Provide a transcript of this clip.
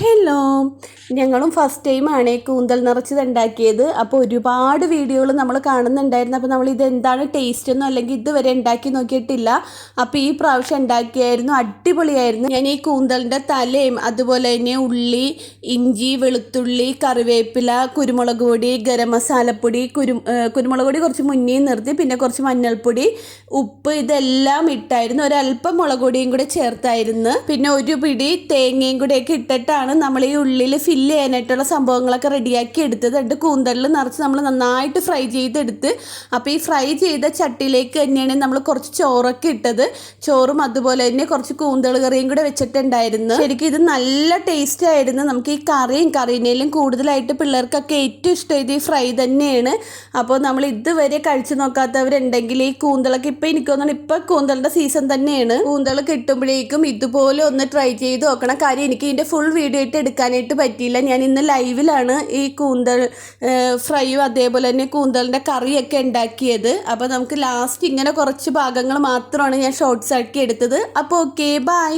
Hello, ഞങ്ങളും first ടൈമാണ് കൂന്തൽ നിറച്ചത് ഉണ്ടാക്കിയത്. അപ്പോൾ ഒരുപാട് വീഡിയോകൾ നമ്മൾ കാണുന്നുണ്ടായിരുന്നു. അപ്പോൾ നമ്മൾ ഇതെന്താണ് ടേസ്റ്റ് ഒന്നും അല്ലെങ്കിൽ ഇതുവരെ ഉണ്ടാക്കി നോക്കിയിട്ടില്ല. അപ്പോൾ ഈ പ്രാവശ്യം ഉണ്ടാക്കിയായിരുന്നു, അടിപൊളിയായിരുന്നു. ഞാൻ ഈ കൂന്തലിൻ്റെ തലയും അതുപോലെ തന്നെ ഉള്ളി, ഇഞ്ചി, വെളുത്തുള്ളി, കറിവേപ്പില, കുരുമുളക് പൊടി, ഗരം മസാലപ്പൊടി, കുരുമുളക് പൊടി കുറച്ച് മുന്നേ നിർത്തി, പിന്നെ കുറച്ച് മഞ്ഞൾപ്പൊടി, ഉപ്പ്, ഇതെല്ലാം ഇട്ടായിരുന്നു. ഒരല്പം മുളക് പൊടിയും കൂടെ ചേർത്തായിരുന്നു. പിന്നെ ഒരു പിടി തേങ്ങയും കൂടെയൊക്കെ ഇട്ടിട്ടാണ് നമ്മൾ ഈ ഉള്ളിൽ ഫില്ല് ചെയ്യാനായിട്ടുള്ള സംഭവങ്ങളൊക്കെ റെഡിയാക്കി എടുത്തത്. എന്നിട്ട് കൂന്തലിൽ നിറച്ച് നമ്മൾ നന്നായിട്ട് ഫ്രൈ ചെയ്തെടുത്ത്. അപ്പോൾ ഈ ഫ്രൈ ചെയ്ത ചട്ടിയിലേക്ക് തന്നെയാണ് നമ്മൾ കുറച്ച് ചോറൊക്കെ ഇട്ടത്. ചോറും അതുപോലെ തന്നെ കുറച്ച് കൂന്തൽ കറിയും കൂടെ വെച്ചിട്ടുണ്ടായിരുന്നു. ശരിക്കും ഇത് നല്ല ടേസ്റ്റ് ആയിരുന്നു. നമുക്ക് ഈ കറീനേലും കൂടുതലായിട്ട് പിള്ളേർക്കൊക്കെ ഏറ്റവും ഇഷ്ടം ഇത് ഈ ഫ്രൈ തന്നെയാണ്. അപ്പോൾ നമ്മൾ ഇതുവരെ കഴിച്ചു നോക്കാത്തവരുണ്ടെങ്കിൽ ഈ കൂന്തലൊക്കെ ഇപ്പം എനിക്ക് തോന്നുന്നു ഇപ്പം കൂന്തലിൻ്റെ സീസൺ തന്നെയാണ്. കൂന്തൽ കിട്ടുമ്പോഴേക്കും ഇതുപോലെ ഒന്ന് ട്രൈ ചെയ്ത് നോക്കണം. കാര്യം എനിക്ക് ഇതിൻ്റെ ഫുൾ വീഡിയോ ആയിട്ട് എടുക്കാനായിട്ട് പറ്റിയില്ല. ഞാൻ ഇന്ന് ലൈവിലാണ് ഈ കൂന്തൽ ഫ്രൈയും അതേപോലെ തന്നെ കൂന്തലിൻ്റെ കറിയൊക്കെ ഉണ്ടാക്കിയത്. അപ്പോൾ നമുക്ക് ലാസ്റ്റ് ഇങ്ങനെ കുറച്ച് ഭാഗങ്ങൾ മാത്രമാണ് ഞാൻ ഷോർട്സ് ആക്കി എടുത്തത്. അപ്പോൾ ഓക്കെ, ബൈ.